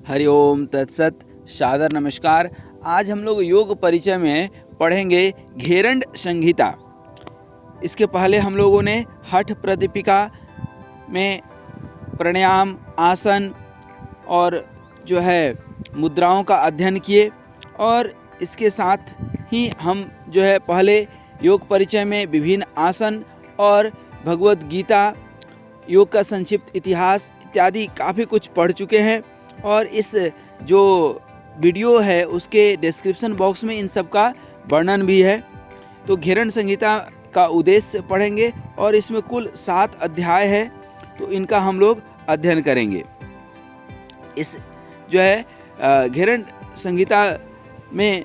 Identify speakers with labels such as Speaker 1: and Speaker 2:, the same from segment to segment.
Speaker 1: हरिओम तत्सत। सादर नमस्कार। आज हम लोग योग परिचय में पढ़ेंगे घेरंड संहिता। इसके पहले हम लोगों ने हठ प्रदीपिका में प्राणायाम, आसन और मुद्राओं का अध्ययन किए, और इसके साथ ही हम पहले योग परिचय में विभिन्न आसन और भगवत गीता, योग का संक्षिप्त इतिहास इत्यादि काफ़ी कुछ पढ़ चुके हैं। और इस जो वीडियो है उसके डिस्क्रिप्शन बॉक्स में इन सब का वर्णन भी है। तो घेरंड संहिता का उद्देश्य पढ़ेंगे और इसमें कुल 7 अध्याय है, तो इनका हम लोग अध्ययन करेंगे। इस घेरंड संहिता में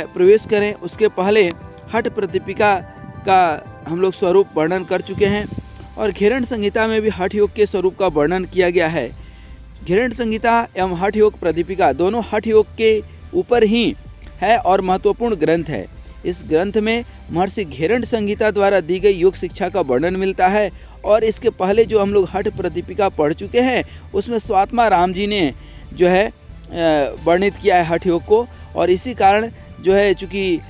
Speaker 1: प्रवेश करें उसके पहले हठ प्रदीपिका का हम लोग स्वरूप वर्णन कर चुके हैं, और घेरंड संहिता में भी हठ योग के स्वरूप का वर्णन किया गया है। घेरंड संहिता एवं हठ योग प्रदीपिका दोनों हठ योग के ऊपर ही है और महत्वपूर्ण ग्रंथ है। इस ग्रंथ में महर्षि घेरंड संहिता द्वारा दी गई योग शिक्षा का वर्णन मिलता है। और इसके पहले जो हम लोग हठ प्रदीपिका पढ़ चुके हैं उसमें स्वात्मा राम जी ने वर्णित किया है हठ योग को, और इसी कारण चूँकि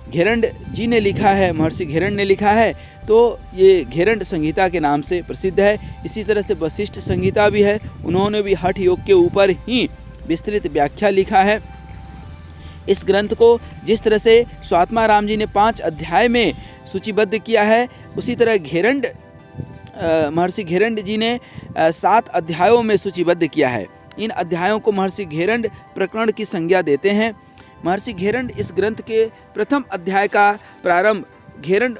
Speaker 1: घेरंड जी ने लिखा है, महर्षि घेरंड ने लिखा है, तो ये घेरंड संहिता के नाम से प्रसिद्ध है। इसी तरह से वशिष्ठ संहिता भी है, उन्होंने भी हठ योग के ऊपर ही विस्तृत व्याख्या लिखा है। इस ग्रंथ को जिस तरह से स्वात्मा राम जी ने 5 अध्याय में सूचीबद्ध किया है, उसी तरह महर्षि घेरंड जी ने 7 अध्यायों में सूचीबद्ध किया है। इन अध्यायों को महर्षि घेरंड प्रकरण की संज्ञा देते हैं। महर्षि घेरंड इस ग्रंथ के प्रथम अध्याय का प्रारंभ घेरंड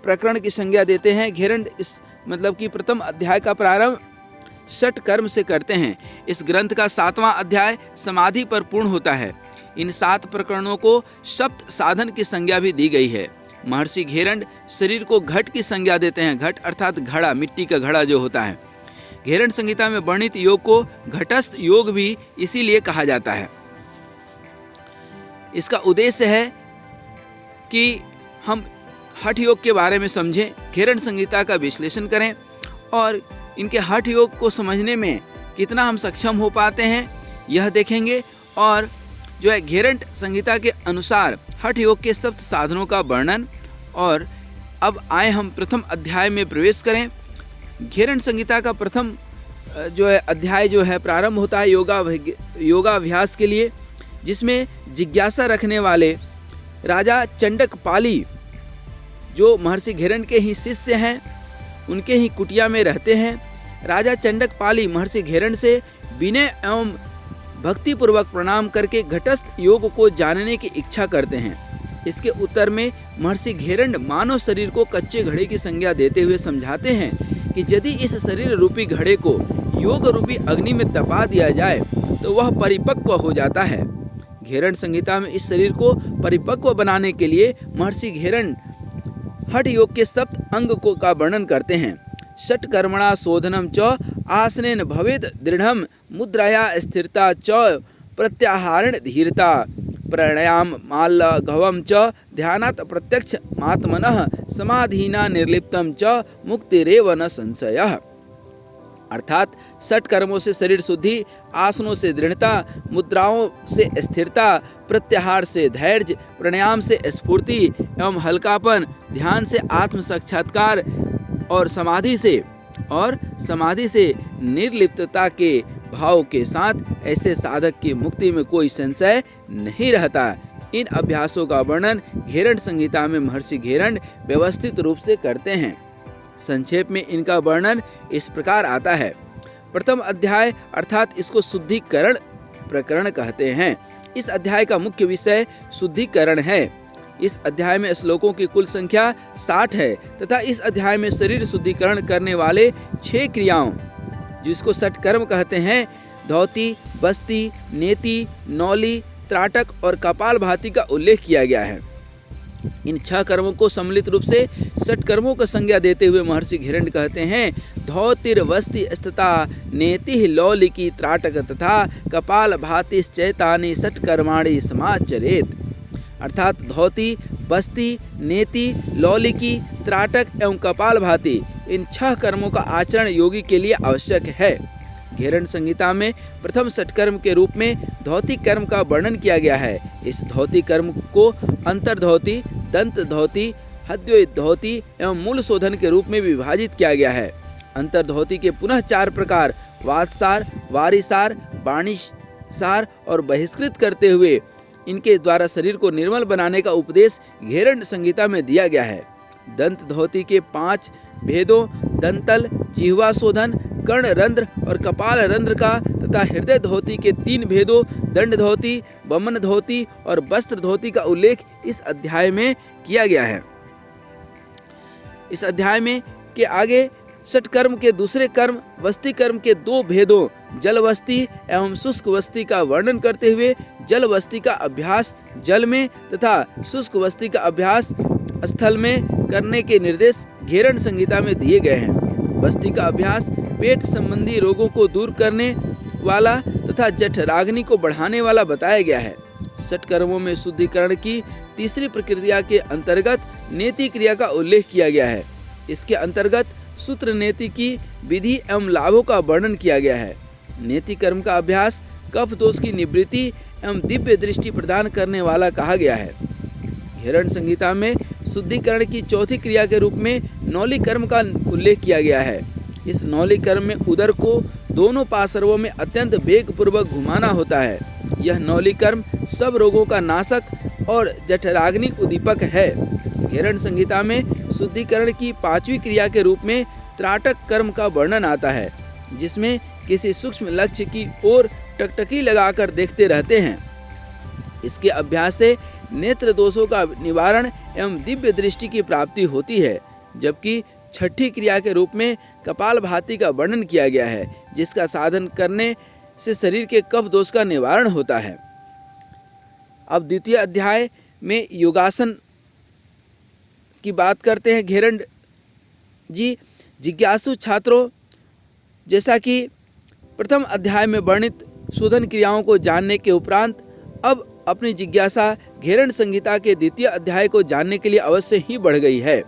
Speaker 1: प्रकरण की संज्ञा देते हैं। घेरंड इस कि प्रथम अध्याय का प्रारंभ षट कर्म से करते हैं। इस ग्रंथ का 7वां अध्याय समाधि पर पूर्ण होता है। इन 7 प्रकरणों को सप्त साधन की संज्ञा भी दी गई है। महर्षि घेरंड शरीर को घट की संज्ञा देते हैं। घट अर्थात घड़ा, मिट्टी का घड़ा जो होता है। घेरंड संहिता में वर्णित योग को घटस्थ योग भी इसीलिए कहा जाता है। इसका उद्देश्य है कि हम हठ योग के बारे में समझें, घेरंड संहिता का विश्लेषण करें और इनके हठ योग को समझने में कितना हम सक्षम हो पाते हैं यह देखेंगे। और घेरंड संहिता के अनुसार हठ योग के सप्त साधनों का वर्णन। और अब आए हम प्रथम अध्याय में प्रवेश करें। घेरंड संहिता का प्रथम अध्याय प्रारंभ होता है योगाभ्यास के लिए, जिसमें जिज्ञासा रखने वाले राजा चंडक पाली, जो महर्षि घेरंड के ही शिष्य हैं, उनके ही कुटिया में रहते हैं। राजा चंडक पाली महर्षि घेरंड से विनय एवं भक्तिपूर्वक प्रणाम करके घटस्थ योग को जानने की इच्छा करते हैं। इसके उत्तर में महर्षि घेरंड मानव शरीर को कच्चे घड़े की संज्ञा देते हुए समझाते हैं कि यदि इस शरीर रूपी घड़े को योग रूपी अग्नि में तपा दिया जाए तो वह परिपक्व हो जाता है। घेरंड संहिता में इस शरीर को परिपक्व बनाने के लिए महर्षि घेरंड हठ योग के सप्त अंग का वर्णन करते हैं। षट कर्मणा शोधनम च आसनेन भवेद दृढ़म मुद्राया स्थिरता च प्रत्याहारण धीरता प्राणायाम मालघवम च ध्यानात् प्रत्यक्ष मात्मनः समाधिना निर्लिप्तम च मुक्तिरेव न संशयः। अर्थात 6 कर्मों से शरीर शुद्धि, आसनों से दृढ़ता, मुद्राओं से स्थिरता, प्रत्याहार से धैर्य, प्राणायाम से स्फूर्ति एवं हल्कापन, ध्यान से आत्म साक्षात्कार और समाधि से निर्लिप्तता के भाव के साथ ऐसे साधक की मुक्ति में कोई संशय नहीं रहता। इन अभ्यासों का वर्णन घेरंड संहिता में महर्षि घेरंड व्यवस्थित रूप से करते हैं। संक्षेप में इनका वर्णन इस प्रकार आता है। प्रथम अध्याय अर्थात इसको शुद्धिकरण प्रकरण कहते हैं। इस अध्याय का मुख्य विषय शुद्धिकरण है। इस अध्याय में श्लोकों की कुल संख्या 60 है तथा इस अध्याय में शरीर शुद्धिकरण करने वाले 6 क्रियाओं, जिसको षट कर्म कहते हैं, धौती, बस्ती, नेति, नौली, त्राटक और कपालभाति का उल्लेख किया गया है। इन 6 कर्मों को सम्मिलित रूप से षट कर्मों का संज्ञा देते हुए महर्षि घेरंड कहते हैं, धौतिर वस्ति स्थिता नेति लौलिकी त्राटक तथा कपाल भाति चैतानि षट कर्माणि समाचरेत। अर्थात धौती, बस्ती, नेति, लौलिकी, त्राटक एवं कपाल भाति इन 6 कर्मों का आचरण योगी के लिए आवश्यक है। घेरण संहिता में प्रथम षटकर्म के रूप में धौती कर्म का वर्णन किया गया है। इस धौती कर्म को अंतर्धौती, दंत धौती, हद्योत धौती एवं मूल शोधन के रूप में विभाजित किया गया है। अंतर्धौती के पुनः 4 प्रकार वातसार, वारिसार, वाणिसार और बहिष्कृत करते हुए इनके द्वारा शरीर को निर्मल बनाने का उपदेश घेरण संहिता में दिया गया है। दंत धौती के 5 भेदों दंतल, जिह्वा शोधन, कर्ण रंध्र और कपाल रंध्र का तथा हृदय धौती के 3 भेदों दंड धौती, बमन धौती और वस्त्र धौती का उल्लेख इस अध्याय में किया गया है। इस अध्याय में के आगे षटकर्म के दूसरे कर्म वस्ती कर्म के 2 भेदों जल वस्ती एवं शुष्क वस्ती का वर्णन करते हुए जल वस्ती का अभ्यास जल में तथा शुष्क वस्ती का अभ्यास स्थल में करने के निर्देश घेरण संहिता में दिए गए हैं। वस्ती का अभ्यास पेट संबंधी रोगों को दूर करने वाला तथा जठराग्नि को बढ़ाने वाला बताया गया है। षटकर्मों में शुद्धिकरण की तीसरी प्रक्रिया के अंतर्गत नेति क्रिया का उल्लेख किया गया है। इसके अंतर्गत सूत्र नेति की विधि एवं लाभों का वर्णन किया गया है। नेति कर्म का अभ्यास कफ दोष की निवृत्ति एवं दिव्य दृष्टि प्रदान करने वाला कहा गया है। घेरण संहिता में शुद्धिकरण की चौथी क्रिया के रूप में नौली कर्म का उल्लेख किया गया है। इस नौली कर्म में उदर को दोनों पार्श्वों में अत्यंत वेग पूर्वक घुमाना होता है। यह नौली कर्म सब रोगों का नाशक और जठराग्नि उद्दीपक है। घेरण संहिता में शुद्धिकरण की 5वीं क्रिया के रूप में त्राटक कर्म का वर्णन आता है, जिसमें किसी सूक्ष्म लक्ष्य की ओर टकटकी लगाकर देखते रहते हैं। इसके अभ्यास से नेत्र दोषों का निवारण एवं दिव्य दृष्टि की प्राप्ति होती है। जबकि छठी क्रिया के रूप में कपालभाति का वर्णन किया गया है, जिसका साधन करने से शरीर के कफ दोष का निवारण होता है। अब द्वितीय अध्याय में योगासन की बात करते हैं घेरण जी। जिज्ञासु छात्रों, जैसा कि प्रथम अध्याय में वर्णित शोधन क्रियाओं को जानने के उपरांत अब अपनी जिज्ञासा घेरण संहिता के द्वितीय अध्याय को जानने के लिए अवश्य ही बढ़ गई है।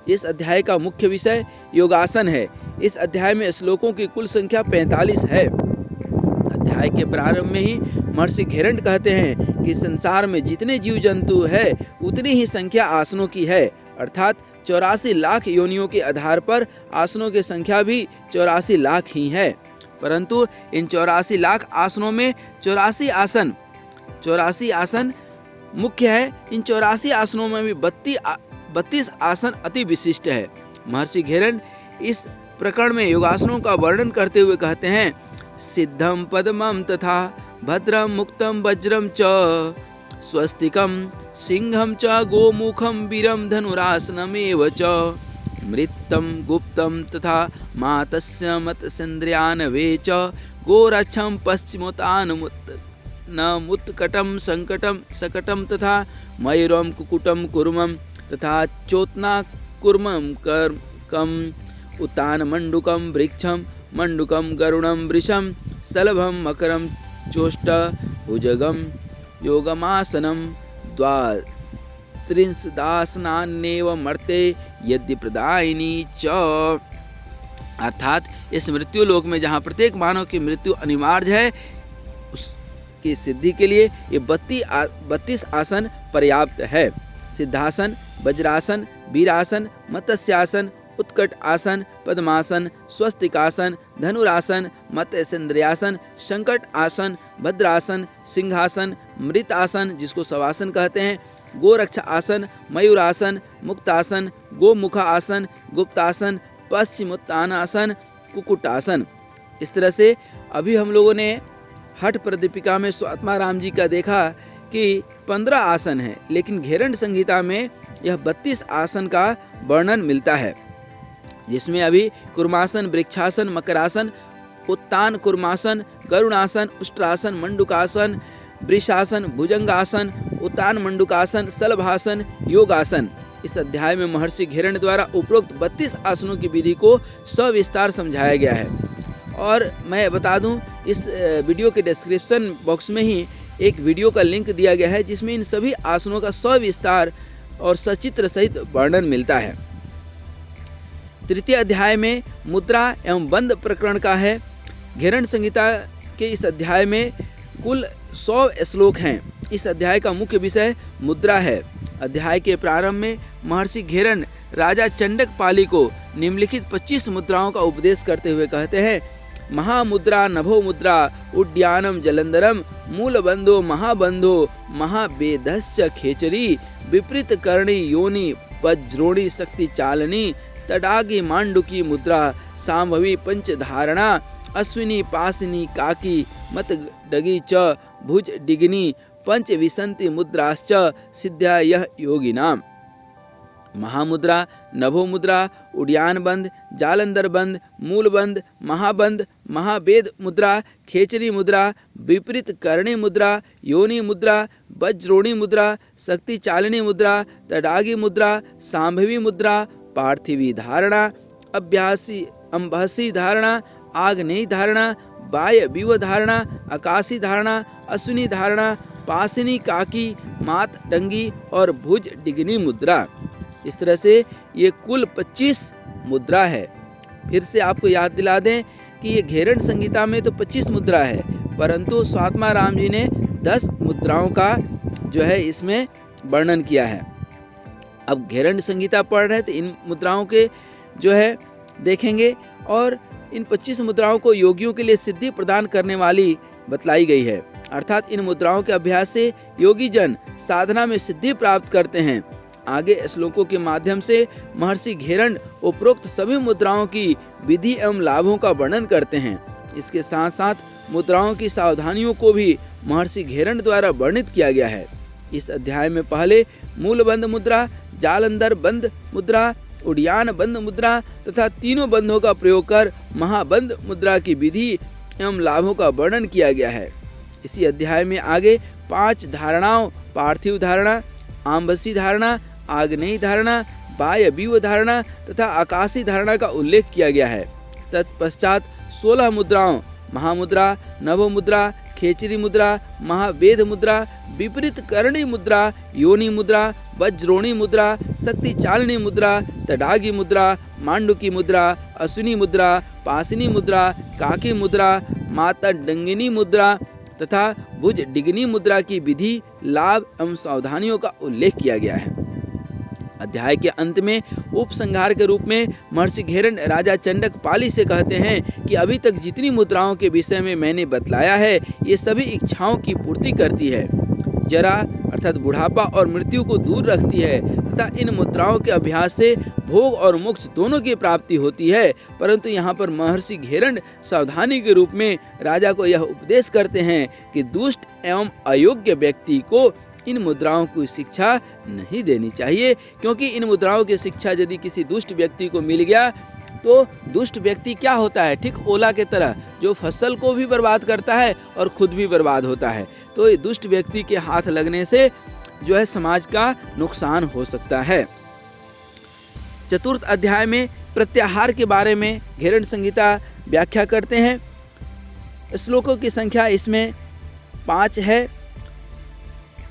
Speaker 1: इस अध्याय का मुख्य विषय योगासन है। इस अध्याय में श्लोकों की कुल संख्या 45 है। अध्याय के प्रारंभ में ही महर्षि घेरण कहते हैं कि संसार में जितने जीव जंतु है उतनी ही संख्या आसनों की है, अर्थात 84 लाख योनियों के आधार पर आसनों की संख्या भी 84 लाख ही है। परंतु इन 84 लाख आसनों में 84 आसन मुख्य है। इन 84 आसनों में भी 32 आसन अति विशिष्ट है। महर्षि घेरण इस प्रकरण में योगासनों का वर्णन करते हुए कहते हैं, सिद्धम पद्मम तथा भद्रम मुक्तम वज्रम च स्वस्तिकम सिंहम च गोमुखम वीरम धनुरासनमेव च मृत्तम गुप्तम तथा मातस्य मत्स्येन्द्रियानवे च गोरक्षम पश्चिमोत्तानमुत्कटम संकटम सकटम तथा मयूरम कुकुटम कुर्मम तथा चोतना कुर्मम कम उत्तान मंडुकम वृक्षम मंडुकम गरुणम वृषम सलभम मकरम चोष्ट भुजगम योगमासनम द्वात्रिंशदासनान्येव मर्ते यद्य प्रदायिनी च। अर्थात इस मृत्यु लोक में जहाँ प्रत्येक मानव की मृत्यु अनिवार्य है, उसकी सिद्धि के लिए ये 32 आसन पर्याप्त है। सिद्धासन, वज्रासन, वीरासन, मत्स्यासन, उत्कट आसन, पद्मासन, स्वस्तिकासन, धनुरासन, मत्स्येन्द्रियासन, संकट आसन, भद्रासन, सिंहासन, मृतासन जिसको शवासन कहते हैं, गोरक्षा आसन, मयूरासन, मुक्तासन, गोमुखा आसन, गुप्तासन, पश्चिमोत्तानासन, कुकुटासन। इस तरह से अभी हम लोगों ने हठ प्रदीपिका में स्वात्माराम जी का देखा कि 15 आसन है, लेकिन घेरण संहिता में यह 32 आसन का वर्णन मिलता है, जिसमें अभी कुर्मासन, वृक्षासन, मकरासन, उत्तान कुर्मासन, गरुणासन, उष्ट्रासन, मंडुकासन, वृषासन, भुजंगासन, उत्तान मंडुकासन, सलभासन, योगासन। इस अध्याय में महर्षि घेरण द्वारा उपरोक्त 32 आसनों की विधि को सविस्तार समझाया गया है। और मैं बता दूं, इस वीडियो के डिस्क्रिप्शन बॉक्स में ही एक वीडियो का लिंक दिया गया है, जिसमें इन सभी आसनों का सविस्तार और सचित्र सहित वर्णन मिलता है। तृतीय अध्याय में मुद्रा एवं बंद प्रकरण का है। घेरण संहिता के इस अध्याय में कुल 100 श्लोक हैं। इस अध्याय का मुख्य विषय मुद्रा है। अध्याय के प्रारंभ में महर्षि घेरण राजा चंडक पाली को निम्नलिखित 25 मुद्राओं का उपदेश करते हुए कहते हैं, महामुद्रा नभो मुद्रा उड्यानम जलंधरम मूलबंधो महाबंधो महावेदश्च खेचरी विपरीत कर्णी योनि वज्रोणी शक्ति चालनी तडागी मांडुकी मुद्रा सांभवी पंचधारणा अश्विनी पासिनी काकी मत डगी च भुज डिग्नी पंच विसंति मुद्राश्च सिद्ध्या यह योगिनाम। महामुद्रा नभो मुद्रा उड्यान बंद जालंधर बंद मूल बंद महाबंद महावेद मुद्रा खेचरी मुद्रा विपरीत कर्णी मुद्रा योनि मुद्रा वज्रोणी मुद्रा शक्ति चालिनी मुद्रा तडागी मुद्रा सांभवी मुद्रा पार्थिवी धारणा अभ्यासी अंबहसी धारणा आग्नेयी धारणा बाह्य विव धारणा आकाशी धारणा अश्विनी धारणा पासिनी काकी मात डंगी और भुज डिग्नी मुद्रा। इस तरह से ये कुल 25 मुद्रा है। फिर से आपको याद दिला दें कि ये घेरण संहिता में तो 25 मुद्रा है, परंतु स्वात्मा राम जी ने 10 मुद्राओं का जो है इसमें वर्णन किया है। अब घेरण संहिता पढ़ रहे हैं तो इन मुद्राओं के जो है देखेंगे, और इन 25 मुद्राओं को योगियों के लिए सिद्धि प्रदान करने वाली बतलाई गई है। अर्थात इन मुद्राओं के अभ्यास से योगी जन साधना में सिद्धि प्राप्त करते हैं। आगे श्लोकों के माध्यम से महर्षि घेरण उपरोक्त सभी मुद्राओं की विधि एवं लाभों का वर्णन करते हैं। इसके साथ साथ मुद्राओं की सावधानियों को भी महर्षि घेरण द्वारा वर्णित किया गया है। इस अध्याय में पहले मूल बंद मुद्रा, जालंधर बंद मुद्रा, उड्यान बंद मुद्रा तथा तीनों बंधों का प्रयोग कर महाबंद मुद्रा की विधि एवं लाभों का वर्णन किया गया है। इसी अध्याय में आगे 5 धारणाओं पार्थिव धारणा, आम्बसी धारणा, आग्नेयी धारणा, बाह्य विव धारणा तथा आकाशी धारणा का उल्लेख किया गया है। तत्पश्चात 16 मुद्राओं महामुद्रा, नभो मुद्रा, खेचरी मुद्रा, महावेद मुद्रा, विपरीत कर्णी मुद्रा, योनि मुद्रा, वज्रोणी मुद्रा, शक्ति चालिनी मुद्रा, तडागी मुद्रा, मांडुकी मुद्रा, अश्विनी मुद्रा, पासिनी मुद्रा, काकी मुद्रा, माता डंगिनी मुद्रा तथा भुज डिग्नी मुद्रा की विधि, लाभ एवं सावधानियों का उल्लेख किया गया है। अध्याय के अंत में उपसंहार के रूप में महर्षि घेरण राजा चंडक पाली से कहते हैं कि अभी तक जितनी मुद्राओं के विषय में मैंने बतलाया है, ये सभी इच्छाओं की पूर्ति करती है, जरा अर्थात बुढ़ापा और मृत्यु को दूर रखती है तथा इन मुद्राओं के अभ्यास से भोग और मोक्ष दोनों की प्राप्ति होती है। परंतु यहाँ पर महर्षि घेरण सावधानी के रूप में राजा को यह उपदेश करते हैं कि दुष्ट एवं अयोग्य व्यक्ति को इन मुद्राओं की शिक्षा नहीं देनी चाहिए, क्योंकि इन मुद्राओं की शिक्षा यदि किसी दुष्ट व्यक्ति को मिल गया तो दुष्ट व्यक्ति क्या होता है, ठीक ओला के तरह जो फसल को भी बर्बाद करता है और खुद भी बर्बाद होता है। तो ये दुष्ट व्यक्ति के हाथ लगने से जो है समाज का नुकसान हो सकता है। चतुर्थ अध्याय में प्रत्याहार के बारे में घेरण संहिता व्याख्या करते हैं। श्लोकों की संख्या इसमें 5 है।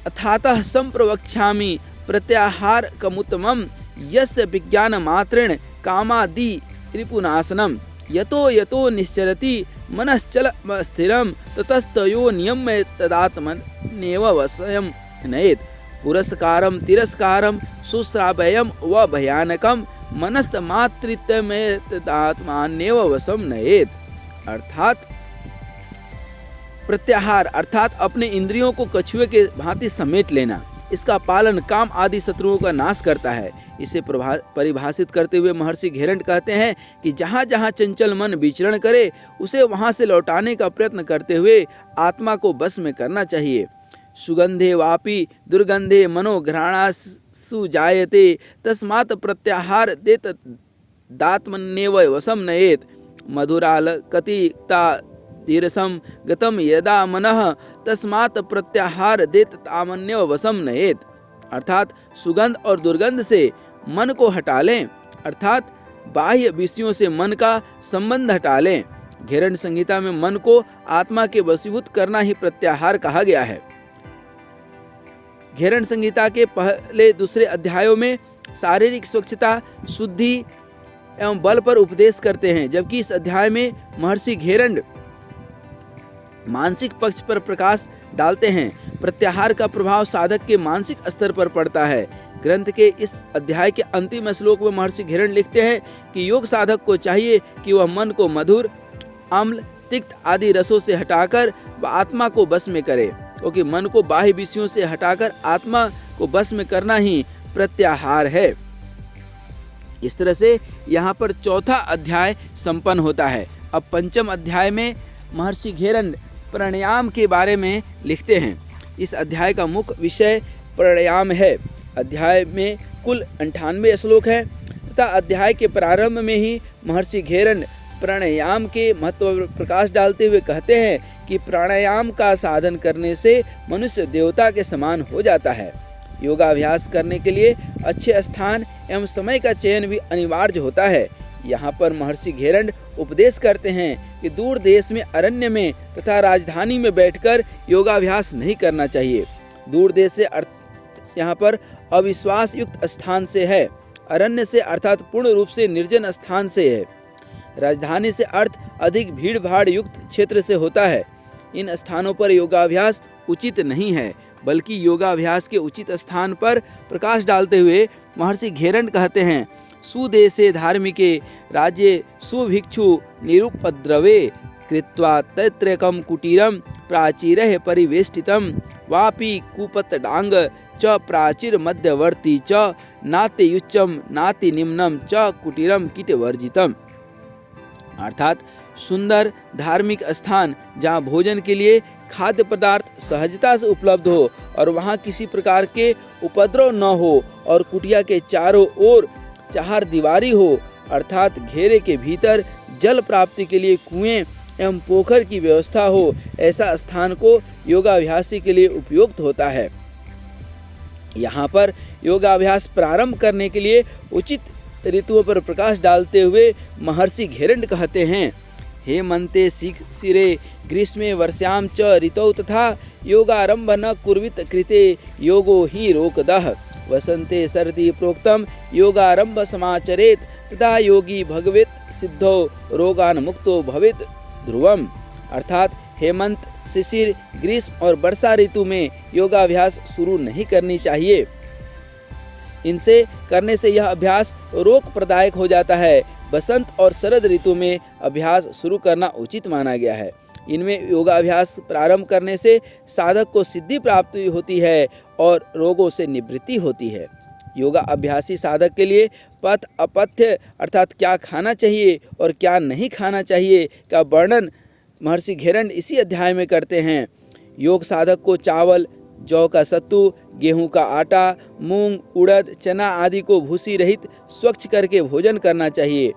Speaker 1: अथातः संप्रवक्ष्यामि प्रत्याहार कमुत्तमं यस्य विज्ञान मात्रेण कामादि रिपुनाशनम यतो यतो निश्चरति मनश्चल स्थिरम ततस्तयो नियम्य तदात्मन्येव वशयं नयेत् पुरस्कारं तिरस्कारं सुश्राव्यं व भयानकं मनस्तमात्रित्वमेव तदात्मन्येव वशं नयेत्। अर्थात प्रत्याहार अर्थात अपने इंद्रियों को कछुए के भांति समेट लेना, इसका पालन काम आदि शत्रुओं का नाश करता है। इसे परिभाषित करते हुए महर्षि घेरण कहते हैं कि जहाँ जहाँ चंचल मन विचरण करे उसे वहाँ से लौटाने का प्रयत्न करते हुए आत्मा को बस में करना चाहिए। सुगंधे वापि दुर्गंधे मनोघ्राणासु जायते तस्मात् प्रत्याहार देत दात्मन्येव वशं नयेत् मधुरालकतिता तीरसम गतम यदा मनः तस्मात् प्रत्याहार देत तामन्यव वशं नयेत्। अर्थात सुगंध और दुर्गंध से मन को हटा लें, अर्थात बाह्य विषयों से मन का संबंध हटा लें। घेरण संहिता में मन को आत्मा के वशीभूत करना ही प्रत्याहार कहा गया है। घेरण संहिता के पहले दूसरे अध्यायों में शारीरिक स्वच्छता, शुद्धि एवं बल पर उपदेश करते हैं, जबकि इस अध्याय में महर्षि घेरण मानसिक पक्ष पर प्रकाश डालते हैं। प्रत्याहार का प्रभाव साधक के मानसिक स्तर पर पड़ता है। ग्रंथ के इस अध्याय के अंतिम श्लोक में महर्षि घेरण लिखते हैं कि योग साधक को चाहिए कि वह मन को मधुर, अम्ल, तिक्त आदि रसों से हटाकर वह आत्मा को बस में करे, क्योंकि मन को बाह्य विषयों से हटाकर आत्मा को बस में करना ही प्रत्याहार है। इस तरह से यहाँ पर चौथा अध्याय संपन्न होता है। अब पंचम अध्याय में महर्षि घेरण प्राणायाम के बारे में लिखते हैं। इस अध्याय का मुख्य विषय प्राणायाम है। अध्याय में कुल 98 श्लोक है तथा अध्याय के प्रारंभ में ही महर्षि घेरण प्राणायाम के महत्व पर प्रकाश डालते हुए कहते हैं कि प्राणायाम का साधन करने से मनुष्य देवता के समान हो जाता है। योगाभ्यास करने के लिए अच्छे स्थान एवं समय का चयन भी अनिवार्य होता है। यहाँ पर महर्षि घेरण उपदेश करते हैं कि दूर देश में, अरण्य में तथा राजधानी में बैठकर योगाभ्यास नहीं करना चाहिए। दूर देश से अर्थ यहाँ पर अविश्वास युक्त स्थान से है। अरण्य से अर्थात पूर्ण रूप से निर्जन स्थान से है। राजधानी से अर्थ अधिक भीड़ भाड़ युक्त क्षेत्र से होता है। इन स्थानों पर योगाभ्यास उचित नहीं है, बल्कि योगाभ्यास के उचित स्थान पर प्रकाश डालते हुए महर्षि घेरण कहते हैं, सुदेशे धार्मिके राज्ये सुभिक्षु निरुपद्रवे कृत्वा तैत्र्यकं कुटीरं प्राचीरैः परिवेष्टितं वापि कूपतडांग च प्राचीर मध्यवर्ती च नातियुच्चं नातिनिम्नं च कुटीरं कीटवर्जितम्। अर्थात सुंदर धार्मिक स्थान जहाँ भोजन के लिए खाद्य पदार्थ सहजता से उपलब्ध हो और वहाँ किसी प्रकार के उपद्रव न हो और कुटिया के चारों ओर चार दीवारी हो, अर्थात घेरे के भीतर जल प्राप्ति के लिए कुएं एवं पोखर की व्यवस्था हो, ऐसा स्थान को योगाभ्यासी के लिए उपयुक्त होता है। यहाँ पर योगाभ्यास प्रारंभ करने के लिए उचित ऋतुओं पर प्रकाश डालते हुए महर्षि घेरण कहते हैं, हेमंते शिशिरे ग्रीष्मे वर्षां च ऋतौ तथा योगारंभ न कुर्वित कृते योगो हि रोकदः वसंते सर्दी प्रोक्तम योगारंभ समाचरेत तथा योगी भगवत सिद्धो रोगान मुक्तो भवेत ध्रुवम। अर्थात हेमंत, शिशिर, ग्रीष्म और वर्षा ऋतु में योगाभ्यास शुरू नहीं करनी चाहिए। इनसे करने से यह अभ्यास रोग प्रदायक हो जाता है। बसंत और शरद ऋतु में अभ्यास शुरू करना उचित माना गया है। इनमें योगाभ्यास प्रारंभ करने से साधक को सिद्धि प्राप्त होती है और रोगों से निवृत्ति होती है। योगा अभ्यासी साधक के लिए पथ अपथ्य अर्थात क्या खाना चाहिए और क्या नहीं खाना चाहिए का वर्णन महर्षि घेरण इसी अध्याय में करते हैं। योग साधक को चावल, जौ का सत्तू, गेहूं का आटा, मूंग, उड़द, चना आदि को भूसी रहित स्वच्छ करके भोजन करना चाहिए।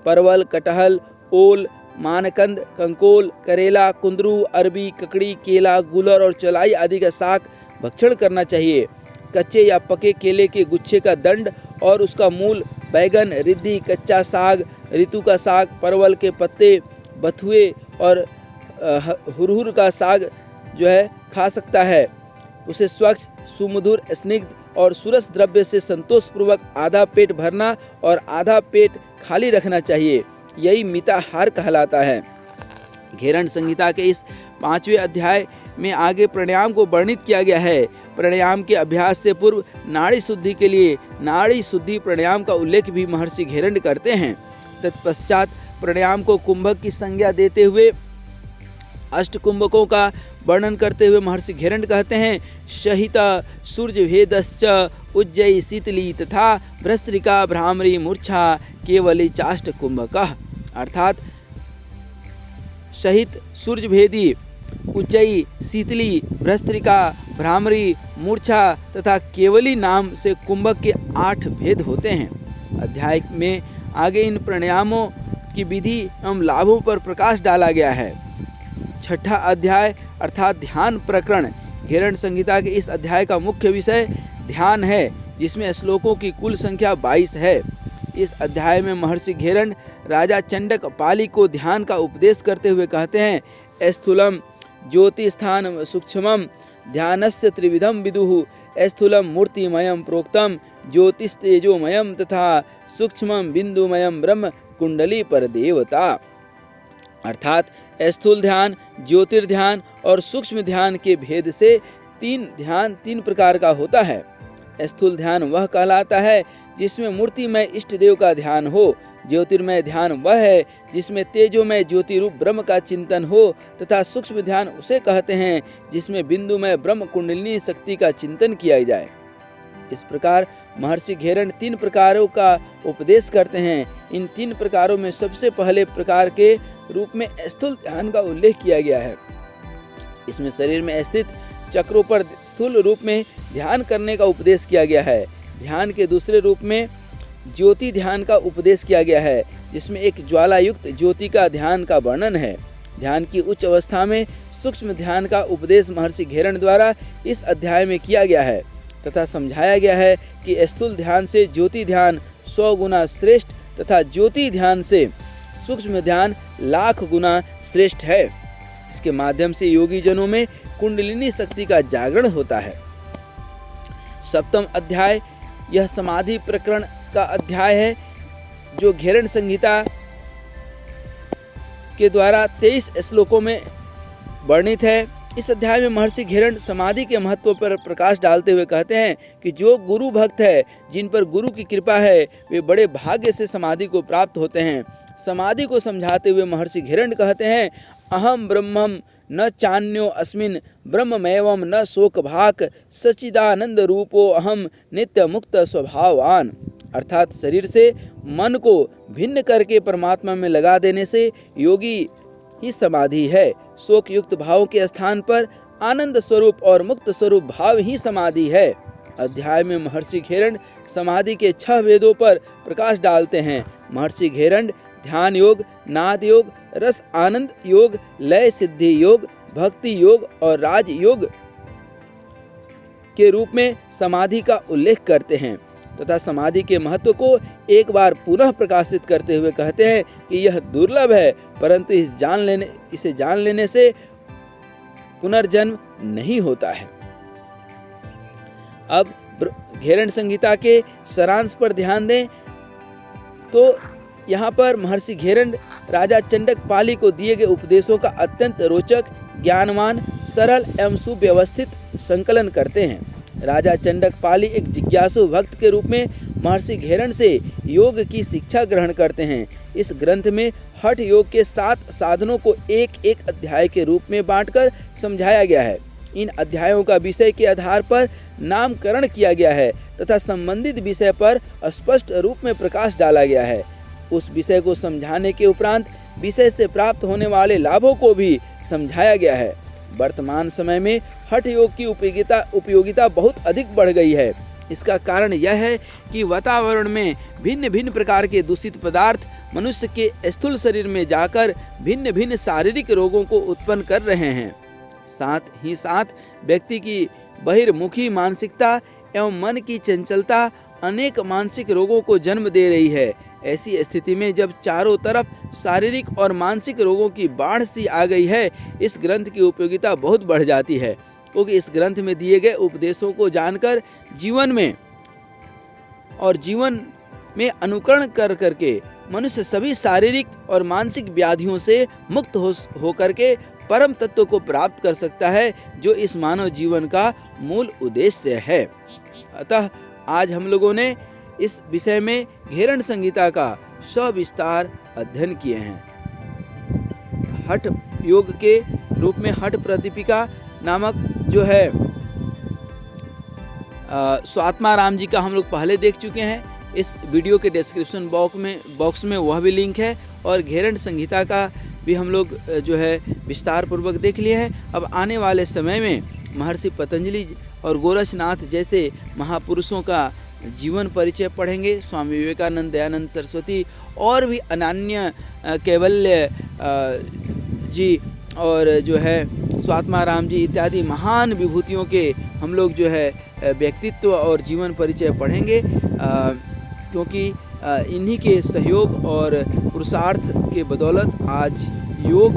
Speaker 1: परवल, कटहल, ओल, मानकंद, कंकोल, करेला, कुंदरू, अरबी, ककड़ी, केला, गुलर और चौलाई आदि का साग भक्षण करना चाहिए। कच्चे या पके केले के गुच्छे का दंड और उसका मूल, बैगन, रिद्धि, कच्चा साग, ऋतु का साग, परवल के पत्ते, बथुए और हुरहुर का साग जो है खा सकता है। उसे स्वच्छ, सुमधुर, स्निग्ध और सुरस द्रव्य से संतोषपूर्वक आधा पेट भरना और आधा पेट खाली रखना चाहिए। यही मिताहार कहलाता है। घेरण संहिता के इस 5वें अध्याय में आगे प्राणायाम को वर्णित किया गया है। प्राणायाम के अभ्यास से पूर्व नाड़ी शुद्धि के लिए नाड़ी शुद्धि प्राणायाम का उल्लेख भी महर्षि घेरण करते हैं। तत्पश्चात प्राणायाम को कुंभक की संज्ञा देते हुए अष्ट कुंभकों का वर्णन करते हुए महर्षि घेरण कहते हैं, शहिता सूर्यभेदश्च उज्जयी शीतली तथा भ्रस्त्रिका भ्रामरी मूर्छा केवली चाष्ट कुंभकः। अर्थात शहित, सूर्यभेदी, उज्जयी, शीतली, भ्रस्त्रिका, भ्रामरी, मूर्छा तथा केवली नाम से कुंभक के 8 भेद होते हैं। अध्याय में आगे इन प्राणायामों की विधि एवं लाभों पर प्रकाश डाला गया है। छठा अध्याय अर्थात ध्यान प्रकरण। घेरण संहिता के इस अध्याय का मुख्य विषय ध्यान है, जिसमें श्लोकों की कुल संख्या 22 है। इस अध्याय में महर्षि घेरण राजा चंडक पाली को ध्यान का उपदेश करते हुए कहते हैं, स्थूलम ज्योतिस्थान सूक्ष्मम ध्यानस्य त्रिविधम विदुः स्थूलम मूर्तिमयम प्रोक्तम ज्योतिस्तेजोमयम तथा सूक्ष्मम बिंदुमयम ब्रह्म कुंडली पर देवता। अर्थात स्थूल ध्यान, ज्योतिर्ध्यान और सूक्ष्म ध्यान के भेद से तीन प्रकार का होता है। स्थूल ध्यान वह कहलाता है जिसमें मूर्तिमय इष्ट देव का ध्यान हो। ज्योतिर्मय ध्यान वह है जिसमें तेजोमय ज्योति रूप ब्रह्म का चिंतन हो, तथा सूक्ष्म ध्यान उसे कहते हैं जिसमें बिंदुमय ब्रह्म कुंडलिनी शक्ति का चिंतन किया जाए। इस प्रकार महर्षि घेरण 3 प्रकारों का उपदेश करते हैं। इन 3 प्रकारों में सबसे पहले प्रकार के रूप में स्थूल ध्यान का उल्लेख किया गया है। इसमें शरीर में स्थित चक्रों पर स्थूल रूप में ध्यान करने का उपदेश किया गया है। ध्यान के दूसरे रूप में ज्योति ध्यान का उपदेश किया गया है, जिसमें एक ज्वाला युक्त ज्योति का ध्यान का वर्णन है। ध्यान की उच्च अवस्था में सूक्ष्म ध्यान का उपदेश महर्षि घेरण द्वारा इस अध्याय में किया गया है तथा समझाया गया है कि स्थूल ध्यान से ज्योति ध्यान 100 गुना श्रेष्ठ तथा ज्योति ध्यान से सूक्ष्म ध्यान लाख गुना श्रेष्ठ है। इसके माध्यम से योगी जनों में कुंडलिनी शक्ति का जागरण होता है। 7वां अध्याय यह समाधि प्रकरण का अध्याय है, जो घेरण संहिता के द्वारा 23 श्लोकों में वर्णित है। इस अध्याय में महर्षि घेरण समाधि के महत्व पर प्रकाश डालते हुए कहते हैं कि जो गुरु भक्त है, जिन पर गुरु की कृपा है, वे बड़े भाग्य से समाधि को प्राप्त होते हैं। समाधि को समझाते हुए महर्षि घेरण कहते हैं, अहम ब्रह्मम न चान्यो अस्मिन् ब्रह्ममेवं न शोक भाक सच्चिदानंद रूपो अहम नित्य मुक्त स्वभावान। अर्थात शरीर से मन को भिन्न करके परमात्मा में लगा देने से योगी ही समाधि है। शोक युक्त भाव के स्थान पर आनंद स्वरूप और मुक्त स्वरूप भाव ही समाधि है। अध्याय में महर्षि घेरण समाधि के 6 वेदों पर प्रकाश डालते हैं। महर्षि घेरण ध्यान योग, नाद योग, रस आनंद योग, लय सिद्धि योग, भक्ति योग और राज योग के रूप में समाधि का उल्लेख करते हैं तथा समाधि के महत्व को एक बार पुनः प्रकाशित करते हुए कहते हैं कि यह दुर्लभ है, परंतु इसे जान लेने से पुनर्जन्म नहीं होता है। अब घेरण संहिता के सारांश पर ध्यान दें तो यहाँ पर महर्षि घेरण राजा चंडक पाली को दिए गए उपदेशों का अत्यंत रोचक, ज्ञानवान, सरल एवं सुव्यवस्थित संकलन करते हैं। राजा चंडक पाली एक जिज्ञासु भक्त के रूप में महर्षि घेरण से योग की शिक्षा ग्रहण करते हैं। इस ग्रंथ में हठ योग के 7 साधनों को एक एक अध्याय के रूप में बांटकर समझाया गया है। इन अध्यायों का विषय के आधार पर नामकरण किया गया है तथा संबंधित विषय पर स्पष्ट रूप में प्रकाश डाला गया है। उस विषय को समझाने के उपरांत विषय से प्राप्त होने वाले लाभों को भी समझाया गया है। वर्तमान समय में हठ योग की उपयोगिता बहुत अधिक बढ़ गई है। इसका कारण यह है कि वातावरण में भिन्न भिन्न प्रकार के दूषित पदार्थ मनुष्य के स्थूल शरीर में जाकर भिन्न भिन्न शारीरिक रोगों को उत्पन्न कर रहे हैं। साथ ही साथ व्यक्ति की बहिर्मुखी मानसिकता एवं मन की चंचलता अनेक मानसिक रोगों को जन्म दे रही है। ऐसी स्थिति में जब चारों तरफ शारीरिक और मानसिक रोगों की बाढ़ सी आ गई है, इस ग्रंथ की उपयोगिता बहुत बढ़ जाती है, क्योंकि इस ग्रंथ में दिए गए उपदेशों को जानकर जीवन में अनुकरण करके मनुष्य सभी शारीरिक और मानसिक व्याधियों से मुक्त हो करके परम तत्व को प्राप्त कर सकता है, जो इस मानव जीवन का मूल उद्देश्य है। अतः आज हम लोगों ने इस विषय में घेरण संहिता का सविस्तार अध्ययन किए हैं। हठ योग के रूप में हठ प्रदीपिका नामक जो है स्वात्माराम जी का हम लोग पहले देख चुके हैं। इस वीडियो के डिस्क्रिप्शन बॉक्स में वह भी लिंक है और घेरण संहिता का भी हम लोग जो है विस्तार पूर्वक देख लिए हैं। अब आने वाले समय में महर्षि पतंजलि और गोरक्षनाथ जैसे महापुरुषों का जीवन परिचय पढ़ेंगे। स्वामी विवेकानंद, दयानंद सरस्वती और भी अनन्य कैवल्य जी और जो है स्वात्माराम जी इत्यादि महान विभूतियों के हम लोग जो है व्यक्तित्व और जीवन परिचय पढ़ेंगे, क्योंकि इन्हीं के सहयोग और पुरुषार्थ के बदौलत आज योग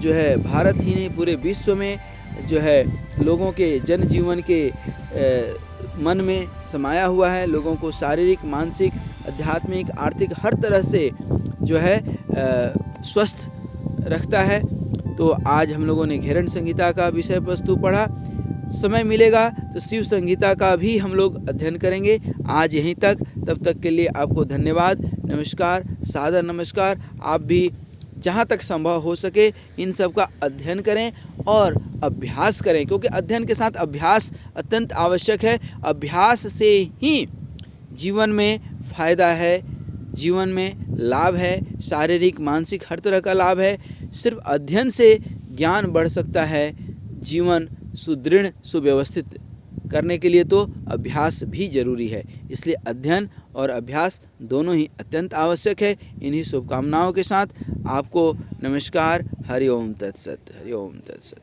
Speaker 1: जो है भारत ही नहीं पूरे विश्व में जो है लोगों के जनजीवन के मन में समाया हुआ है। लोगों को शारीरिक, मानसिक, आध्यात्मिक, आर्थिक हर तरह से जो है स्वस्थ रखता है। तो आज हम लोगों ने घेरण संहिता का विषय वस्तु पढ़ा। समय मिलेगा तो शिव संहिता का भी हम लोग अध्ययन करेंगे। आज यहीं तक, तब तक के लिए आपको धन्यवाद, नमस्कार, सादर नमस्कार। आप भी जहाँ तक संभव हो सके इन सब का अध्ययन करें और अभ्यास करें, क्योंकि अध्ययन के साथ अभ्यास अत्यंत आवश्यक है। अभ्यास से ही जीवन में फायदा है, जीवन में लाभ है, शारीरिक मानसिक हर तरह का लाभ है। सिर्फ अध्ययन से ज्ञान बढ़ सकता है। जीवन सुदृढ़ सुव्यवस्थित करने के लिए तो अभ्यास भी जरूरी है। इसलिए अध्ययन और अभ्यास दोनों ही अत्यंत आवश्यक है। इन्हीं शुभकामनाओं के साथ आपको नमस्कार। हरि ओम तत्सत, हरि ओम तत्सत।